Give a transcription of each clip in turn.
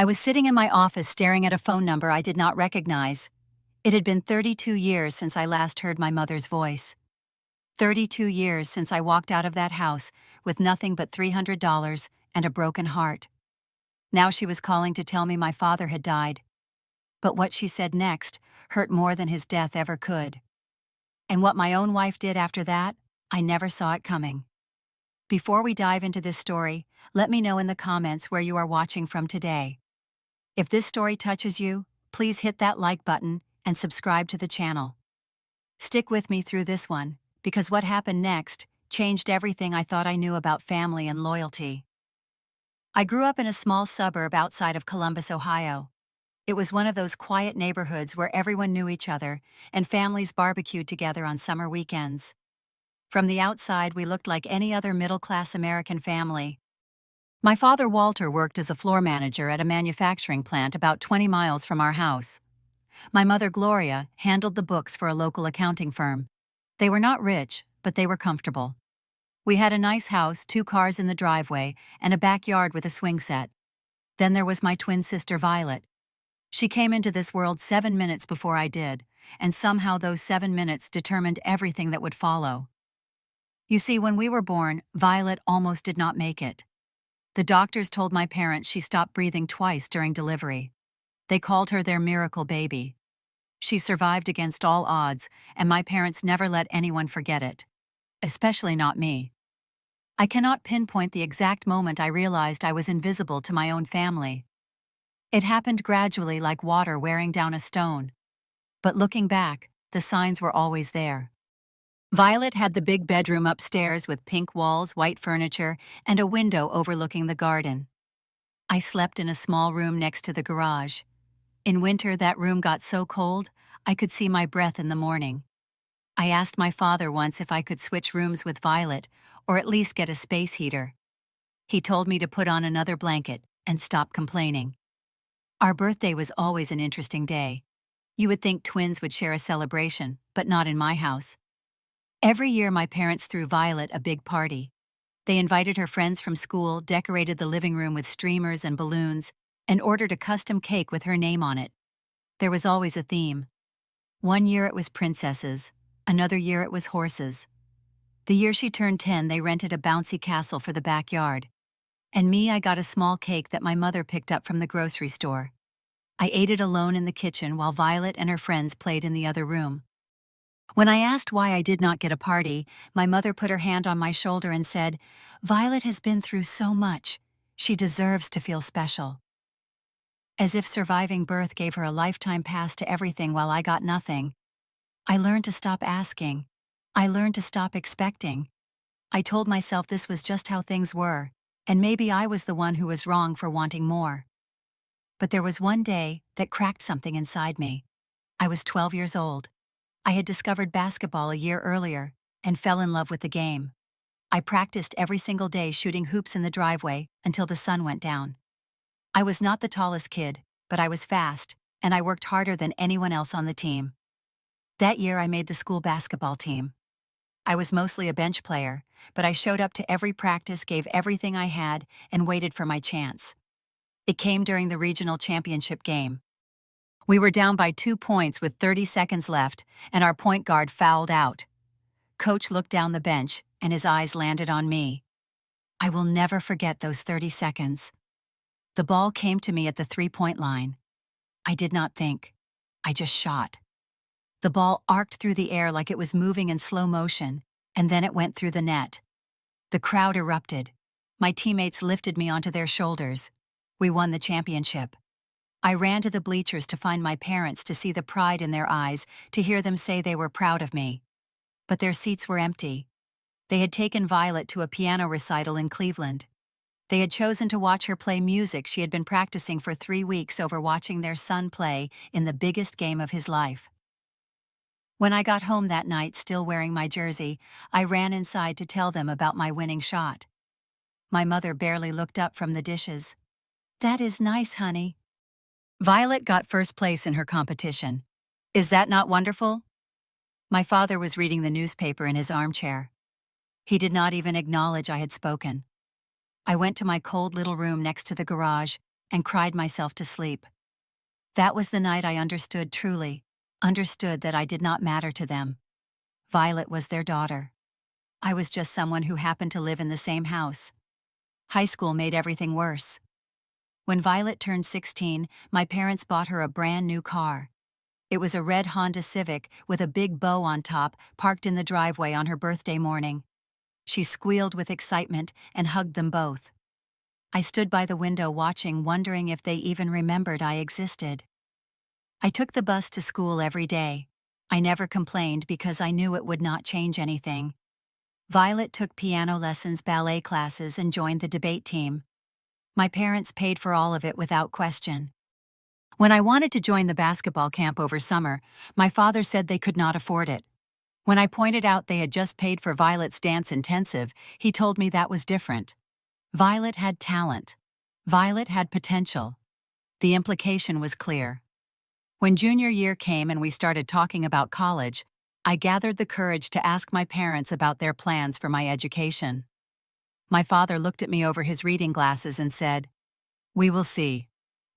I was sitting in my office staring at a phone number I did not recognize. It had been 32 years since I last heard my mother's voice. 32 years since I walked out of that house with nothing but $300 and a broken heart. Now she was calling to tell me my father had died. But what she said next hurt more than his death ever could. And what my own wife did after that, I never saw it coming. Before we dive into this story, let me know in the comments where you are watching from today. If this story touches you, please hit that like button and subscribe to the channel. Stick with me through this one, because what happened next changed everything I thought I knew about family and loyalty. I grew up in a small suburb outside of Columbus, Ohio. It was one of those quiet neighborhoods where everyone knew each other and families barbecued together on summer weekends. From the outside, we looked like any other middle-class American family. My father, Walter, worked as a floor manager at a manufacturing plant about 20 miles from our house. My mother, Gloria, handled the books for a local accounting firm. They were not rich, but they were comfortable. We had a nice house, 2 cars in the driveway, and a backyard with a swing set. Then there was my twin sister, Violet. She came into this world 7 minutes before I did, and somehow those 7 minutes determined everything that would follow. You see, when we were born, Violet almost did not make it. The doctors told my parents she stopped breathing twice during delivery. They called her their miracle baby. She survived against all odds, and my parents never let anyone forget it. Especially not me. I cannot pinpoint the exact moment I realized I was invisible to my own family. It happened gradually, like water wearing down a stone. But looking back, the signs were always there. Violet had the big bedroom upstairs with pink walls, white furniture, and a window overlooking the garden. I slept in a small room next to the garage. In winter, that room got so cold, I could see my breath in the morning. I asked my father once if I could switch rooms with Violet, or at least get a space heater. He told me to put on another blanket and stop complaining. Our birthday was always an interesting day. You would think twins would share a celebration, but not in my house. Every year my parents threw Violet a big party. They invited her friends from school, decorated the living room with streamers and balloons, and ordered a custom cake with her name on it. There was always a theme. One year it was princesses, another year it was horses. The year she turned 10, they rented a bouncy castle for the backyard. And me, I got a small cake that my mother picked up from the grocery store. I ate it alone in the kitchen while Violet and her friends played in the other room. When I asked why I did not get a party, my mother put her hand on my shoulder and said, "Violet has been through so much. She deserves to feel special." As if surviving birth gave her a lifetime pass to everything while I got nothing. I learned to stop asking. I learned to stop expecting. I told myself this was just how things were, and maybe I was the one who was wrong for wanting more. But there was one day that cracked something inside me. I was 12 years old. I had discovered basketball a year earlier and fell in love with the game. I practiced every single day shooting hoops in the driveway until the sun went down. I was not the tallest kid, but I was fast, and I worked harder than anyone else on the team. That year I made the school basketball team. I was mostly a bench player, but I showed up to every practice, gave everything I had, and waited for my chance. It came during the regional championship game. We were down by 2 points with 30 seconds left, and our point guard fouled out. Coach looked down the bench, and his eyes landed on me. I will never forget those 30 seconds. The ball came to me at the 3-point line. I did not think. I just shot. The ball arced through the air like it was moving in slow motion, and then it went through the net. The crowd erupted. My teammates lifted me onto their shoulders. We won the championship. I ran to the bleachers to find my parents, to see the pride in their eyes, to hear them say they were proud of me. But their seats were empty. They had taken Violet to a piano recital in Cleveland. They had chosen to watch her play music she had been practicing for 3 weeks over watching their son play in the biggest game of his life. When I got home that night, still wearing my jersey, I ran inside to tell them about my winning shot. My mother barely looked up from the dishes. "That is nice, honey." Violet got first place in her competition. Is that not wonderful? My father was reading the newspaper in his armchair. He did not even acknowledge I had spoken. I went to my cold little room next to the garage and cried myself to sleep. That was the night I understood that I did not matter to them. Violet was their daughter. I was just someone who happened to live in the same house. High school made everything worse. When Violet turned 16, my parents bought her a brand new car. It was a red Honda Civic with a big bow on top, parked in the driveway on her birthday morning. She squealed with excitement and hugged them both. I stood by the window watching, wondering if they even remembered I existed. I took the bus to school every day. I never complained because I knew it would not change anything. Violet took piano lessons, ballet classes, and joined the debate team. My parents paid for all of it without question. When I wanted to join the basketball camp over summer, my father said they could not afford it. When I pointed out they had just paid for Violet's dance intensive, he told me that was different. Violet had talent. Violet had potential. The implication was clear. When junior year came and we started talking about college, I gathered the courage to ask my parents about their plans for my education. My father looked at me over his reading glasses and said, "We will see.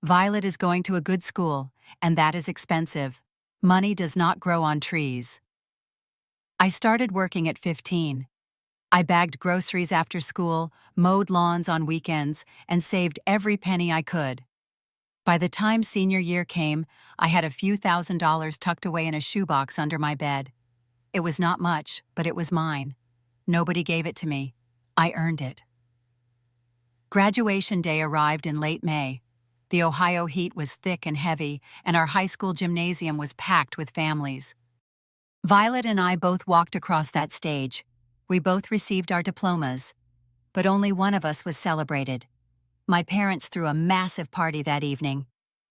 Violet is going to a good school, and that is expensive. Money does not grow on trees." I started working at 15. I bagged groceries after school, mowed lawns on weekends, and saved every penny I could. By the time senior year came, I had a few $1,000s tucked away in a shoebox under my bed. It was not much, but it was mine. Nobody gave it to me. I earned it. Graduation day arrived in late May. The Ohio heat was thick and heavy, and our high school gymnasium was packed with families. Violet and I both walked across that stage. We both received our diplomas, but only one of us was celebrated. My parents threw a massive party that evening.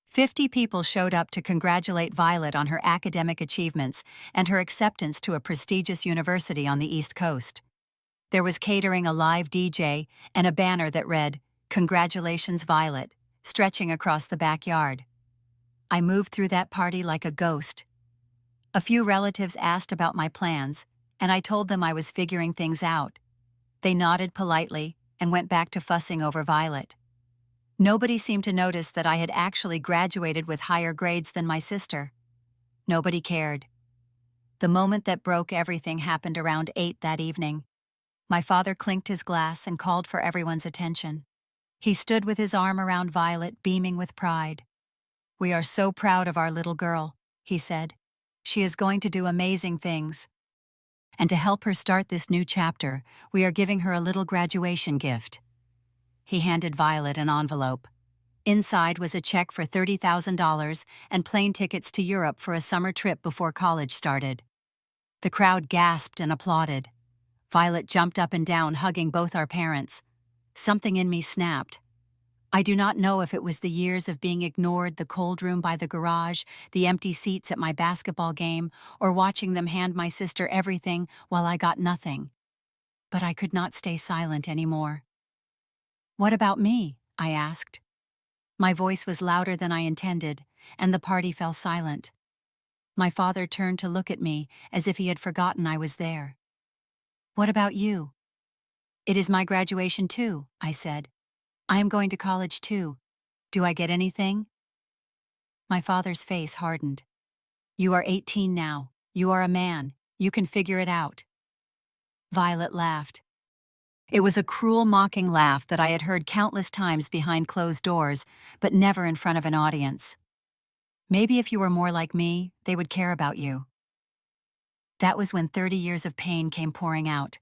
50 people showed up to congratulate Violet on her academic achievements and her acceptance to a prestigious university on the East Coast. There was catering, a live DJ, and a banner that read, "Congratulations, Violet," stretching across the backyard. I moved through that party like a ghost. A few relatives asked about my plans, and I told them I was figuring things out. They nodded politely and went back to fussing over Violet. Nobody seemed to notice that I had actually graduated with higher grades than my sister. Nobody cared. The moment that broke everything happened around 8 that evening. My father clinked his glass and called for everyone's attention. He stood with his arm around Violet, beaming with pride. "We are so proud of our little girl," he said. "She is going to do amazing things. And to help her start this new chapter, we are giving her a little graduation gift." He handed Violet an envelope. Inside was a check for $30,000 and plane tickets to Europe for a summer trip before college started. The crowd gasped and applauded. Violet jumped up and down, hugging both our parents. Something in me snapped. I do not know if it was the years of being ignored, the cold room by the garage, the empty seats at my basketball game, or watching them hand my sister everything while I got nothing. But I could not stay silent anymore. "What about me?" I asked. My voice was louder than I intended, and the party fell silent. My father turned to look at me as if he had forgotten I was there. "What about you?" "It is my graduation too," I said. "I am going to college too. Do I get anything?" My father's face hardened. "You are 18 now. You are a man. You can figure it out." Violet laughed. It was a cruel, mocking laugh that I had heard countless times behind closed doors, but never in front of an audience. "Maybe if you were more like me, they would care about you." That was when 30 years of pain came pouring out.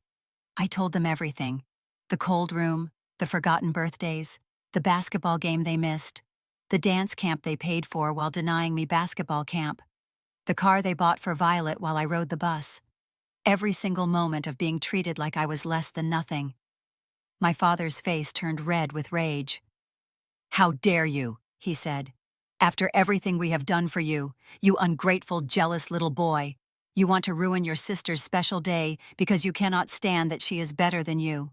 I told them everything. The cold room, the forgotten birthdays, the basketball game they missed, the dance camp they paid for while denying me basketball camp, the car they bought for Violet while I rode the bus. Every single moment of being treated like I was less than nothing. My father's face turned red with rage. "How dare you," he said. "After everything we have done for you, you ungrateful, jealous little boy. You want to ruin your sister's special day because you cannot stand that she is better than you."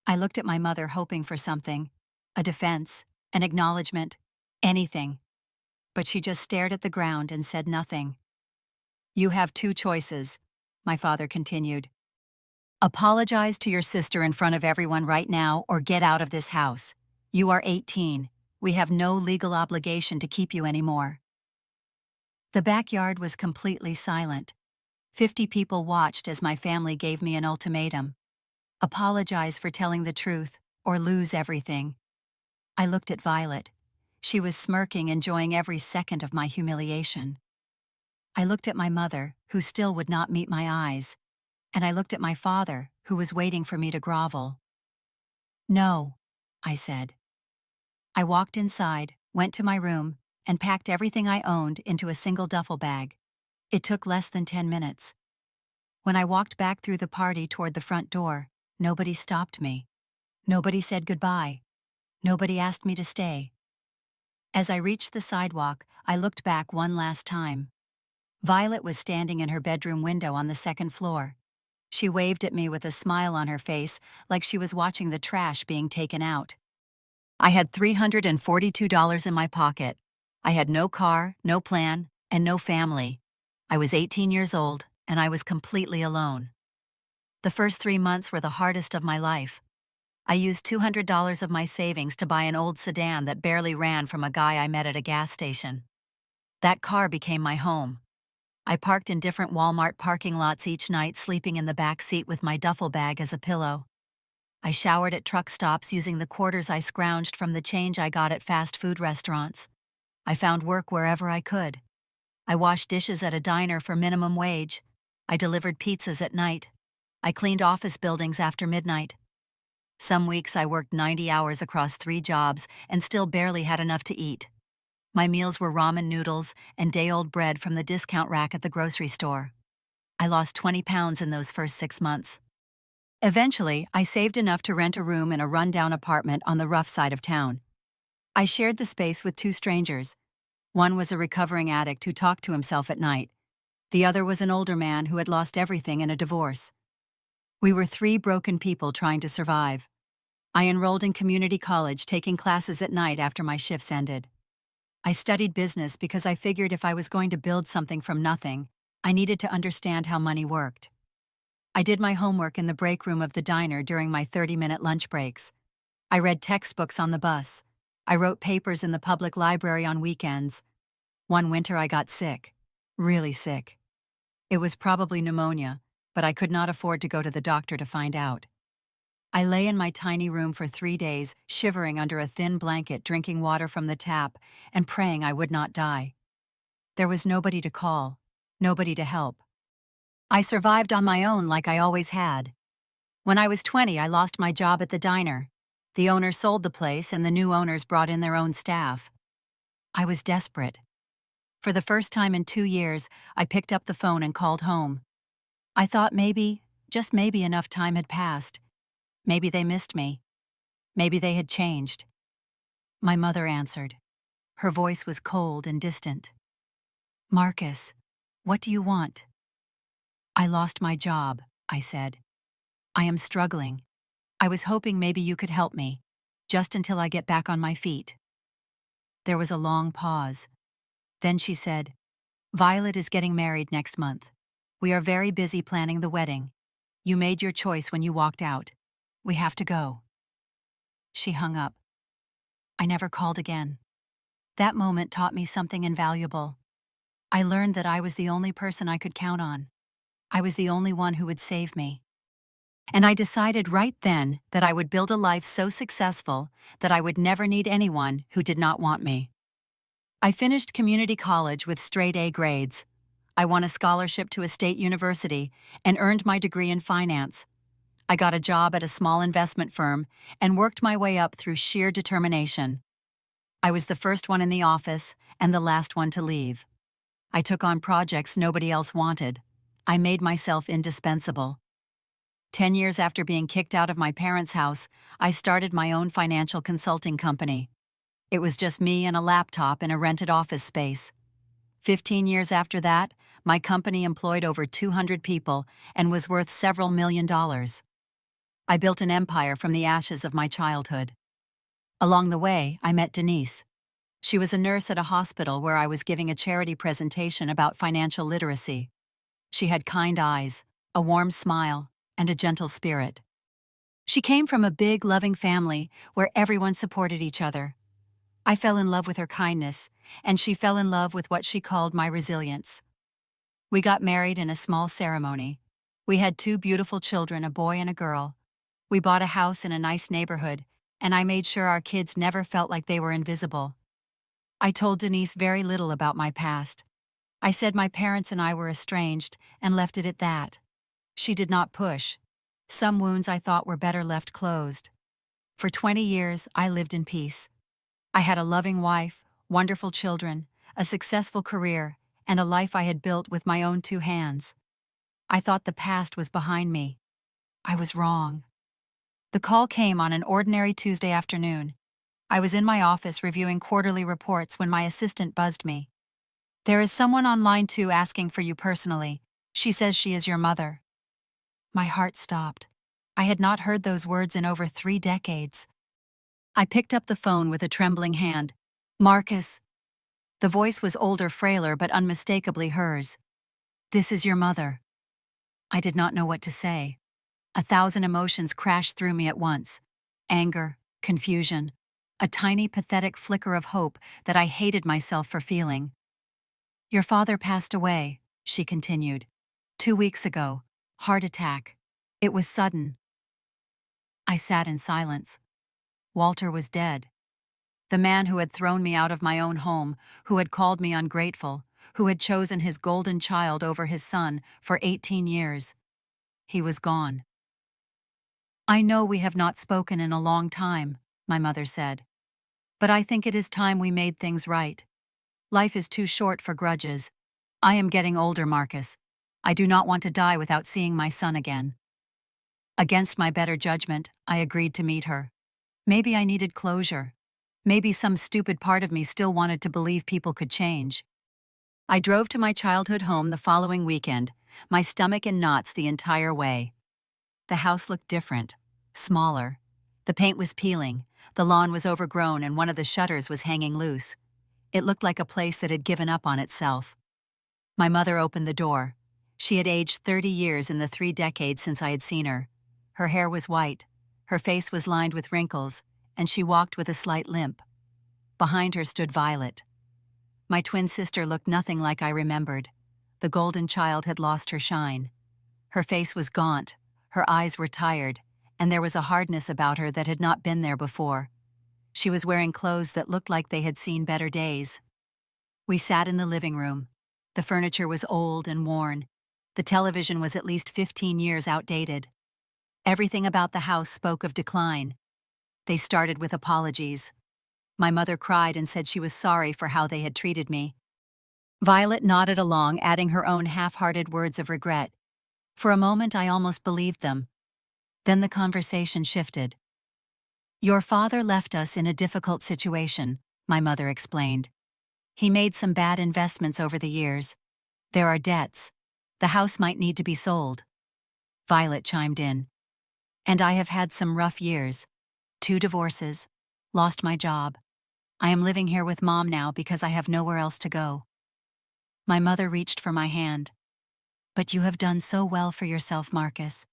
I looked at my mother, hoping for something, a defense, an acknowledgement, anything. But she just stared at the ground and said nothing. "You have two choices," my father continued. "Apologize to your sister in front of everyone right now or get out of this house. You are 18. We have no legal obligation to keep you anymore." The backyard was completely silent. 50 people watched as my family gave me an ultimatum: apologize for telling the truth, or lose everything. I looked at Violet. She was smirking, enjoying every second of my humiliation. I looked at my mother, who still would not meet my eyes, and I looked at my father, who was waiting for me to grovel. "No," I said. I walked inside, went to my room, and packed everything I owned into a single duffel bag. It took less than 10 minutes. When I walked back through the party toward the front door, nobody stopped me. Nobody said goodbye. Nobody asked me to stay. As I reached the sidewalk, I looked back one last time. Violet was standing in her bedroom window on the second floor. She waved at me with a smile on her face, like she was watching the trash being taken out. I had $342 in my pocket. I had no car, no plan, and no family. I was 18 years old, and I was completely alone. The first 3 months were the hardest of my life. I used $200 of my savings to buy an old sedan that barely ran from a guy I met at a gas station. That car became my home. I parked in different Walmart parking lots each night, sleeping in the back seat with my duffel bag as a pillow. I showered at truck stops using the quarters I scrounged from the change I got at fast food restaurants. I found work wherever I could. I washed dishes at a diner for minimum wage. I delivered pizzas at night. I cleaned office buildings after midnight. Some weeks I worked 90 hours across 3 jobs and still barely had enough to eat. My meals were ramen noodles and day-old bread from the discount rack at the grocery store. I lost 20 pounds in those first 6 months. Eventually, I saved enough to rent a room in a rundown apartment on the rough side of town. I shared the space with 2 strangers. One was a recovering addict who talked to himself at night. The other was an older man who had lost everything in a divorce. We were 3 broken people trying to survive. I enrolled in community college, taking classes at night after my shifts ended. I studied business because I figured if I was going to build something from nothing, I needed to understand how money worked. I did my homework in the break room of the diner during my 30-minute lunch breaks. I read textbooks on the bus. I wrote papers in the public library on weekends. One winter I got sick, really sick. It was probably pneumonia, but I could not afford to go to the doctor to find out. I lay in my tiny room for 3 days, shivering under a thin blanket, drinking water from the tap, and praying I would not die. There was nobody to call, nobody to help. I survived on my own like I always had. When I was 20, I lost my job at the diner. The owner sold the place and the new owners brought in their own staff. I was desperate. For the first time in 2 years, I picked up the phone and called home. I thought maybe, just maybe, enough time had passed. Maybe they missed me. Maybe they had changed. My mother answered. Her voice was cold and distant. "Marcus, what do you want?" "I lost my job," I said. "I am struggling. I was hoping maybe you could help me, just until I get back on my feet." There was a long pause. Then she said, "Violet is getting married next month. We are very busy planning the wedding. You made your choice when you walked out. We have to go." She hung up. I never called again. That moment taught me something invaluable. I learned that I was the only person I could count on. I was the only one who would save me. And I decided right then that I would build a life so successful that I would never need anyone who did not want me. I finished community college with straight A grades. I won a scholarship to a state university and earned my degree in finance. I got a job at a small investment firm and worked my way up through sheer determination. I was the first one in the office and the last one to leave. I took on projects nobody else wanted. I made myself indispensable. 10 years after being kicked out of my parents' house, I started my own financial consulting company. It was just me and a laptop in a rented office space. 15 years after that, my company employed over 200 people and was worth several $1,000,000. I built an empire from the ashes of my childhood. Along the way, I met Denise. She was a nurse at a hospital where I was giving a charity presentation about financial literacy. She had kind eyes, a warm smile, and a gentle spirit. She came from a big, loving family where everyone supported each other. I fell in love with her kindness, and she fell in love with what she called my resilience. We got married in a small ceremony. We had 2 beautiful children, a boy and a girl. We bought a house in a nice neighborhood, and I made sure our kids never felt like they were invisible. I told Denise very little about my past. I said my parents and I were estranged and left it at that. She did not push. Some wounds I thought were better left closed. For 20 years, I lived in peace. I had a loving wife, wonderful children, a successful career, and a life I had built with my own 2 hands. I thought the past was behind me. I was wrong. The call came on an ordinary Tuesday afternoon. I was in my office reviewing quarterly reports when my assistant buzzed me. "There is someone on line 2 asking for you personally. She says she is your mother." My heart stopped. I had not heard those words in over 3 decades. I picked up the phone with a trembling hand. "Marcus." The voice was older, frailer, but unmistakably hers. "This is your mother." I did not know what to say. 1,000 emotions crashed through me at once. Anger, confusion, a tiny pathetic flicker of hope that I hated myself for feeling. "Your father passed away," she continued. "2 weeks ago. Heart attack. It was sudden." I sat in silence. Walter was dead. The man who had thrown me out of my own home, who had called me ungrateful, who had chosen his golden child over his son for 18 years. He was gone. "I know we have not spoken in a long time," my mother said. "But I think it is time we made things right. Life is too short for grudges. I am getting older, Marcus. I do not want to die without seeing my son again." Against my better judgment, I agreed to meet her. Maybe I needed closure. Maybe some stupid part of me still wanted to believe people could change. I drove to my childhood home the following weekend, my stomach in knots the entire way. The house looked different, smaller. The paint was peeling, the lawn was overgrown, and one of the shutters was hanging loose. It looked like a place that had given up on itself. My mother opened the door. She had aged 30 years in the 3 decades since I had seen her. Her hair was white, her face was lined with wrinkles, and she walked with a slight limp. Behind her stood Violet. My twin sister looked nothing like I remembered. The golden child had lost her shine. Her face was gaunt, her eyes were tired, and there was a hardness about her that had not been there before. She was wearing clothes that looked like they had seen better days. We sat in the living room. The furniture was old and worn. The television was at least 15 years outdated. Everything about the house spoke of decline. They started with apologies. My mother cried and said she was sorry for how they had treated me. Violet nodded along, adding her own half-hearted words of regret. For a moment, I almost believed them. Then the conversation shifted. "Your father left us in a difficult situation," my mother explained. "He made some bad investments over the years. There are debts. The house might need to be sold." Violet chimed in. "And I have had some rough years. 2 divorces. Lost my job. I am living here with Mom now because I have nowhere else to go." My mother reached for my hand. "But you have done so well for yourself, Marcus.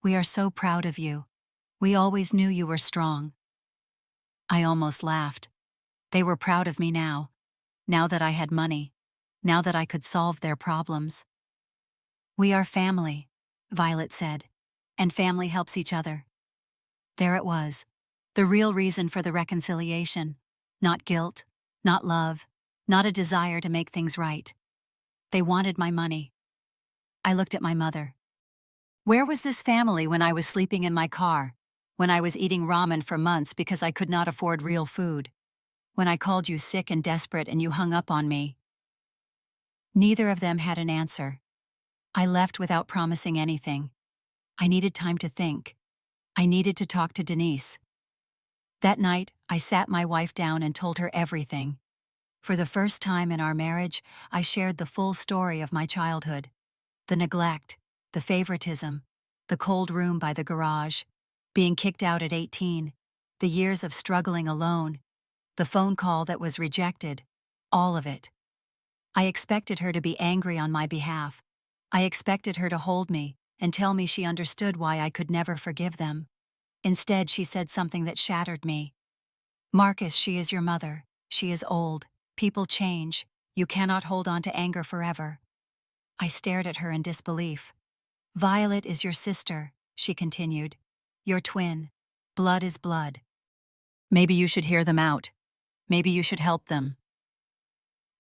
We are so proud of you. We always knew you were strong." I almost laughed. They were proud of me now that I had money, now that I could solve their problems. "We are family," Violet said, "and family helps each other." There it was, the real reason for the reconciliation. Not guilt, not love, not a desire to make things right. They wanted my money. I looked at my mother. Where was this family when I was sleeping in my car? When I was eating ramen for months because I could not afford real food? When I called you sick and desperate and you hung up on me? Neither of them had an answer. I left without promising anything. I needed time to think. I needed to talk to Denise. That night, I sat my wife down and told her everything. For the first time in our marriage, I shared the full story of my childhood. The neglect, the favoritism, the cold room by the garage, being kicked out at 18, the years of struggling alone, the phone call that was rejected, all of it. I expected her to be angry on my behalf. I expected her to hold me and tell me she understood why I could never forgive them. Instead, she said something that shattered me. "Marcus, she is your mother. She is old. People change. You cannot hold on to anger forever. I stared at her in disbelief. Violet is your sister, she continued. Your twin. Blood is blood. Maybe you should hear them out. Maybe you should help them.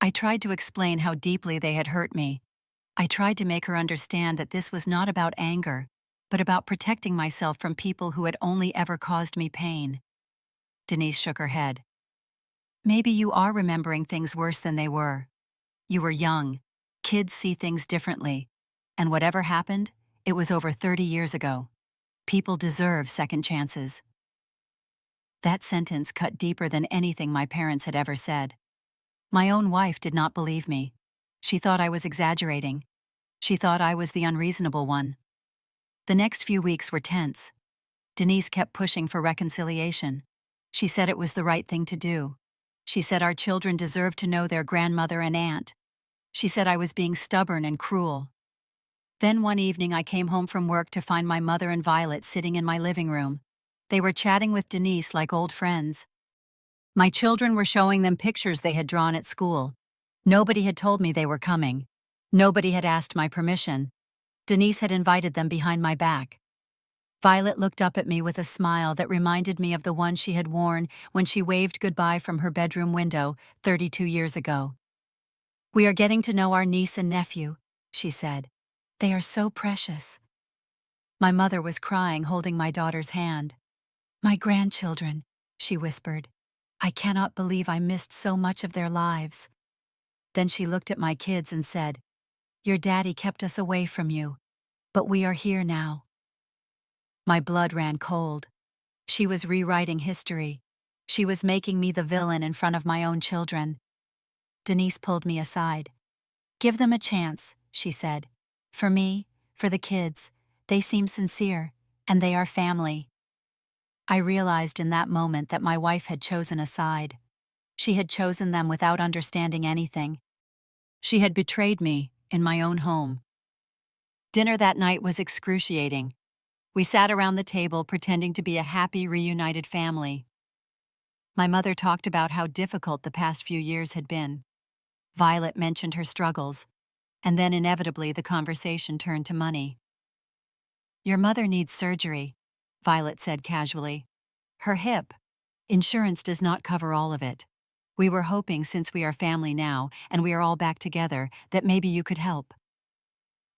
I tried to explain how deeply they had hurt me. I tried to make her understand that this was not about anger, but about protecting myself from people who had only ever caused me pain. Denise shook her head. Maybe you are remembering things worse than they were. You were young. Kids see things differently. And whatever happened, it was over 30 years ago. People deserve second chances. That sentence cut deeper than anything my parents had ever said. My own wife did not believe me. She thought I was exaggerating. She thought I was the unreasonable one. The next few weeks were tense. Denise kept pushing for reconciliation. She said it was the right thing to do. She said our children deserved to know their grandmother and aunt. She said I was being stubborn and cruel. Then one evening I came home from work to find my mother and Violet sitting in my living room. They were chatting with Denise like old friends. My children were showing them pictures they had drawn at school. Nobody had told me they were coming. Nobody had asked my permission. Denise had invited them behind my back. Violet looked up at me with a smile that reminded me of the one she had worn when she waved goodbye from her bedroom window 32 years ago. We are getting to know our niece and nephew, she said. They are so precious. My mother was crying, holding my daughter's hand. My grandchildren, she whispered. I cannot believe I missed so much of their lives. Then she looked at my kids and said, Your daddy kept us away from you, but we are here now. My blood ran cold. She was rewriting history. She was making me the villain in front of my own children. Denise pulled me aside. Give them a chance, she said. For me, for the kids, they seem sincere, and they are family. I realized in that moment that my wife had chosen a side. She had chosen them without understanding anything. She had betrayed me in my own home. Dinner that night was excruciating. We sat around the table pretending to be a happy, reunited family. My mother talked about how difficult the past few years had been. Violet mentioned her struggles, and then inevitably the conversation turned to money. Your mother needs surgery, Violet said casually. Her hip. Insurance does not cover all of it. We were hoping, since we are family now and we are all back together, that maybe you could help.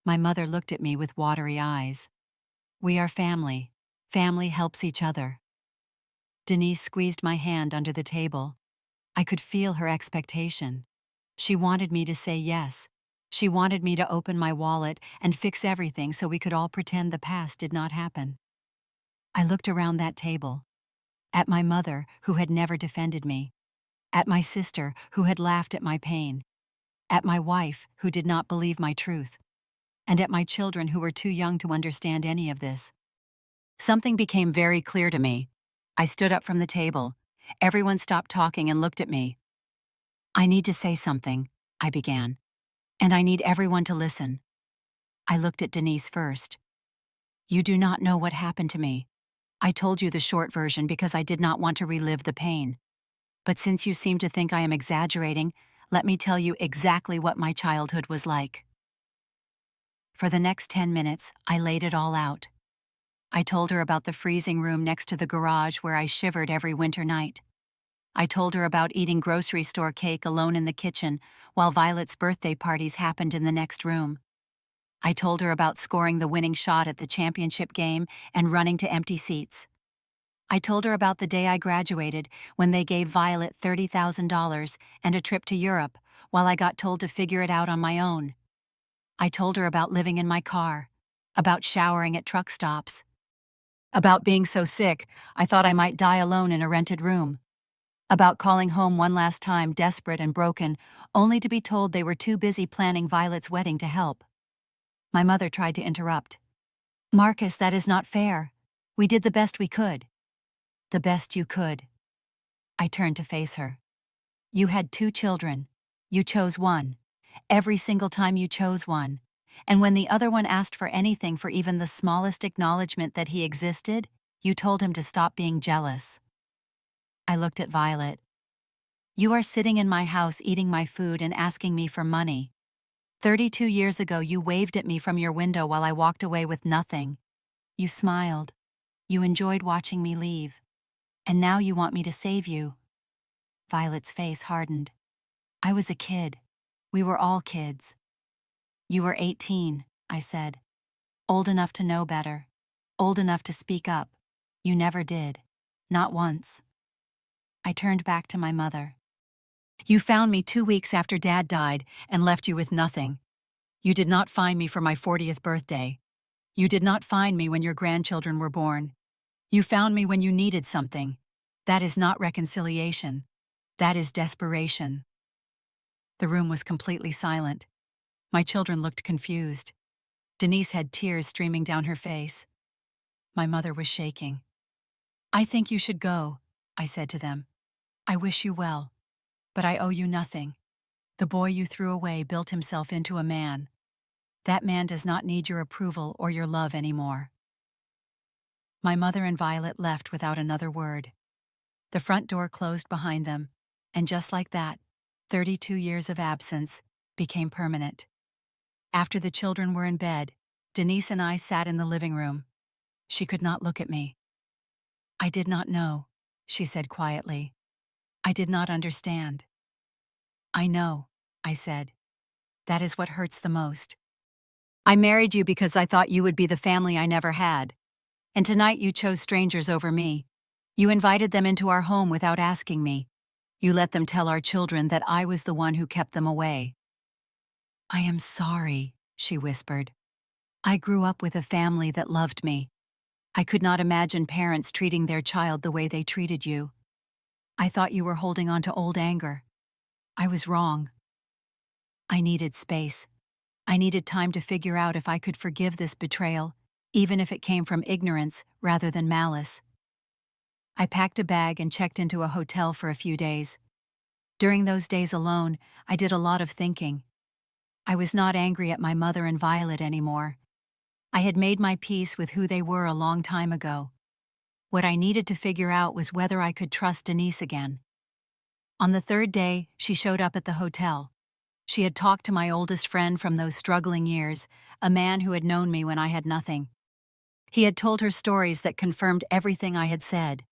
My mother looked at me with watery eyes. We are family. Family helps each other. Denise squeezed my hand under the table. I could feel her expectation. She wanted me to say yes. She wanted me to open my wallet and fix everything so we could all pretend the past did not happen. I looked around that table. At my mother, who had never defended me. At my sister, who had laughed at my pain. At my wife, who did not believe my truth. And at my children, who were too young to understand any of this. Something became very clear to me. I stood up from the table. Everyone stopped talking and looked at me. I need to say something, I began. And I need everyone to listen. I looked at Denise first. You do not know what happened to me. I told you the short version because I did not want to relive the pain. But since you seem to think I am exaggerating, let me tell you exactly what my childhood was like. For the next 10 minutes, I laid it all out. I told her about the freezing room next to the garage where I shivered every winter night. I told her about eating grocery store cake alone in the kitchen while Violet's birthday parties happened in the next room. I told her about scoring the winning shot at the championship game and running to empty seats. I told her about the day I graduated when they gave Violet $30,000 and a trip to Europe while I got told to figure it out on my own. I told her about living in my car, about showering at truck stops, about being so sick I thought I might die alone in a rented room, about calling home one last time desperate and broken, only to be told they were too busy planning Violet's wedding to help. My mother tried to interrupt. Marcus, that is not fair. We did the best we could. The best you could. I turned to face her. You had 2 children. You chose one. Every single time you chose one. And when the other one asked for anything, for even the smallest acknowledgement that he existed, you told him to stop being jealous. I looked at Violet. You are sitting in my house eating my food and asking me for money. 32 years ago you waved at me from your window while I walked away with nothing. You smiled. You enjoyed watching me leave. And now you want me to save you. Violet's face hardened. I was a kid. We were all kids. You were 18, I said. Old enough to know better. Old enough to speak up. You never did. Not once. I turned back to my mother. You found me 2 weeks after Dad died and left you with nothing. You did not find me for my 40th birthday. You did not find me when your grandchildren were born. You found me when you needed something. That is not reconciliation. That is desperation. The room was completely silent. My children looked confused. Denise had tears streaming down her face. My mother was shaking. I think you should go, I said to them. I wish you well. But I owe you nothing. The boy you threw away built himself into a man. That man does not need your approval or your love anymore. My mother and Violet left without another word. The front door closed behind them, and just like that, 32 years of absence became permanent. After the children were in bed, Denise and I sat in the living room. She could not look at me. I did not know, she said quietly. I did not understand. I know, I said. That is what hurts the most. I married you because I thought you would be the family I never had. And tonight you chose strangers over me. You invited them into our home without asking me. You let them tell our children that I was the one who kept them away. I am sorry, she whispered. I grew up with a family that loved me. I could not imagine parents treating their child the way they treated you. I thought you were holding on to old anger. I was wrong. I needed space. I needed time to figure out if I could forgive this betrayal, even if it came from ignorance rather than malice. I packed a bag and checked into a hotel for a few days. During those days alone, I did a lot of thinking. I was not angry at my mother and Violet anymore. I had made my peace with who they were a long time ago. What I needed to figure out was whether I could trust Denise again. On the third day, she showed up at the hotel. She had talked to my oldest friend from those struggling years, a man who had known me when I had nothing. He had told her stories that confirmed everything I had said.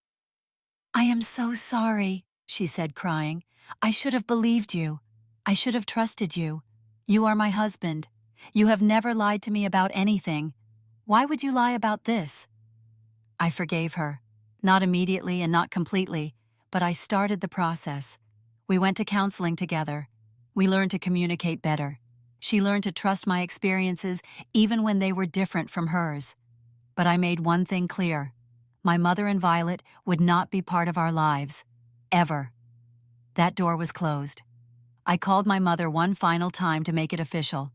I am so sorry, she said, crying. I should have believed you. I should have trusted you. You are my husband. You have never lied to me about anything. Why would you lie about this? I forgave her. Not immediately and not completely, but I started the process. We went to counseling together. We learned to communicate better. She learned to trust my experiences even when they were different from hers. But I made one thing clear. My mother and Violet would not be part of our lives. Ever. That door was closed. I called my mother one final time to make it official.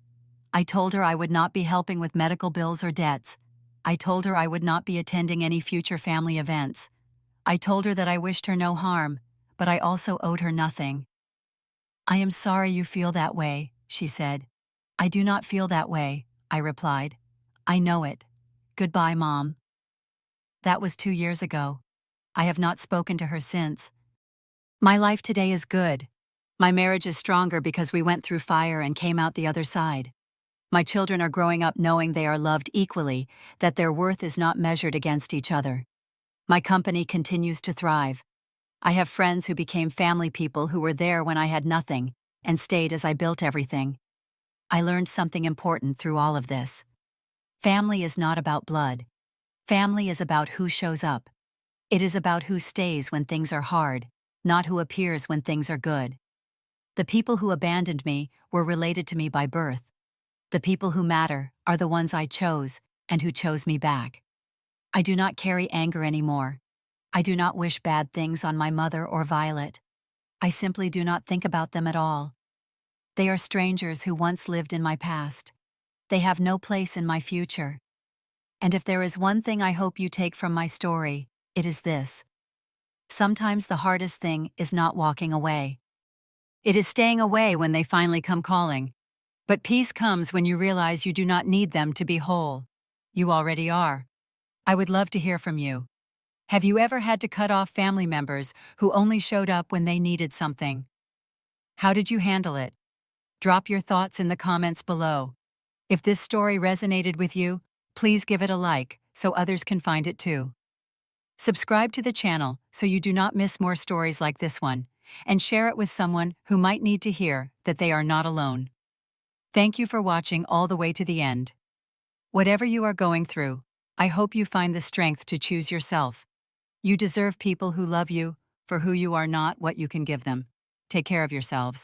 I told her I would not be helping with medical bills or debts. I told her I would not be attending any future family events. I told her that I wished her no harm, but I also owed her nothing. I am sorry you feel that way, she said. I do not feel that way, I replied. I know it. Goodbye, Mom. That was 2 years ago. I have not spoken to her since. My life today is good. My marriage is stronger because we went through fire and came out the other side. My children are growing up knowing they are loved equally, that their worth is not measured against each other. My company continues to thrive. I have friends who became family people who were there when I had nothing and stayed as I built everything. I learned something important through all of this. Family is not about blood. Family is about who shows up. It is about who stays when things are hard, not who appears when things are good. The people who abandoned me were related to me by birth. The people who matter are the ones I chose and who chose me back. I do not carry anger anymore. I do not wish bad things on my mother or Violet. I simply do not think about them at all. They are strangers who once lived in my past. They have no place in my future. And if there is one thing I hope you take from my story, it is this. Sometimes the hardest thing is not walking away. It is staying away when they finally come calling. But peace comes when you realize you do not need them to be whole. You already are. I would love to hear from you. Have you ever had to cut off family members who only showed up when they needed something? How did you handle it? Drop your thoughts in the comments below. If this story resonated with you, please give it a like so others can find it too. Subscribe to the channel so you do not miss more stories like this one, and share it with someone who might need to hear that they are not alone. Thank you for watching all the way to the end. Whatever you are going through, I hope you find the strength to choose yourself. You deserve people who love you for who you are, not what you can give them. Take care of yourselves.